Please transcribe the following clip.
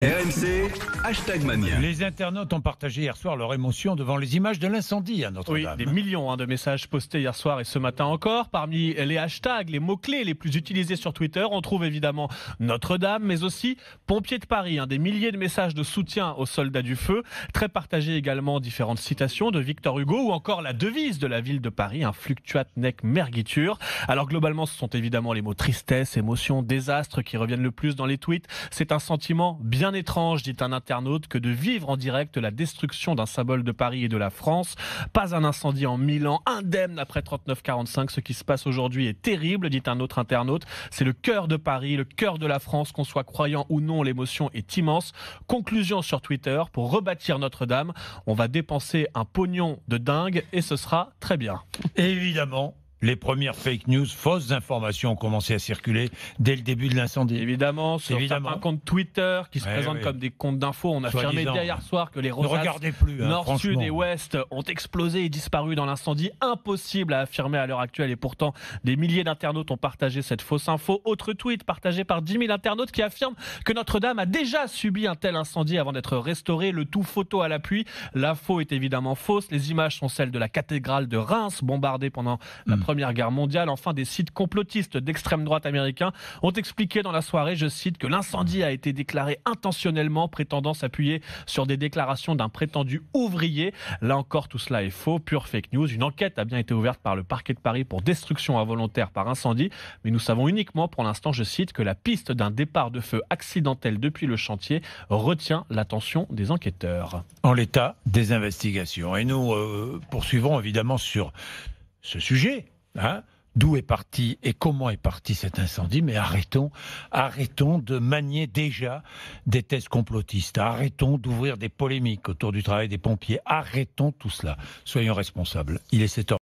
RMC, hashtag Mania. Les internautes ont partagé hier soir leur émotion devant les images de l'incendie à Notre-Dame. Oui, des millions de messages postés hier soir et ce matin encore. Parmi les hashtags, les mots-clés les plus utilisés sur Twitter, on trouve évidemment Notre-Dame, mais aussi pompiers de Paris. Des milliers de messages de soutien aux soldats du feu. Très partagés également différentes citations de Victor Hugo ou encore la devise de la ville de Paris, un fluctuat nec mergitur. Alors globalement, ce sont évidemment les mots tristesse, émotion, désastre qui reviennent le plus dans les tweets. C'est un sentiment bien étrange, dit un internaute, que de vivre en direct la destruction d'un symbole de Paris et de la France. Pas un incendie en Milan, indemne après 39-45. Ce qui se passe aujourd'hui est terrible, dit un autre internaute. C'est le cœur de Paris, le cœur de la France, qu'on soit croyant ou non, l'émotion est immense. Conclusion sur Twitter, pour rebâtir Notre-Dame, on va dépenser un pognon de dingue et ce sera très bien. Évidemment, les premières fake news, fausses informations ont commencé à circuler dès le début de l'incendie. Évidemment, sur certains comptes Twitter qui se présentent comme des comptes d'infos. On a affirmé dès hier soir que les rosaces Nord, Sud et Ouest ont explosé et disparu dans l'incendie. Impossible à affirmer à l'heure actuelle et pourtant des milliers d'internautes ont partagé cette fausse info. Autre tweet partagé par 10 000 internautes qui affirment que Notre-Dame a déjà subi un tel incendie avant d'être restaurée. Le tout photo à l'appui. L'info est évidemment fausse. Les images sont celles de la cathédrale de Reims bombardée pendant la Première Guerre mondiale. Enfin, des sites complotistes d'extrême droite américains ont expliqué dans la soirée, je cite, que l'incendie a été déclaré intentionnellement, prétendant s'appuyer sur des déclarations d'un prétendu ouvrier. Là encore, tout cela est faux, pure fake news. Une enquête a bien été ouverte par le parquet de Paris pour destruction involontaire par incendie, mais nous savons uniquement pour l'instant, je cite, que la piste d'un départ de feu accidentel depuis le chantier retient l'attention des enquêteurs. En l'état des investigations. Et nous poursuivrons évidemment sur ce sujet. D'où est parti et comment est parti cet incendie, mais arrêtons de manier déjà des thèses complotistes, arrêtons d'ouvrir des polémiques autour du travail des pompiers, arrêtons tout cela, soyons responsables. Il est 7h.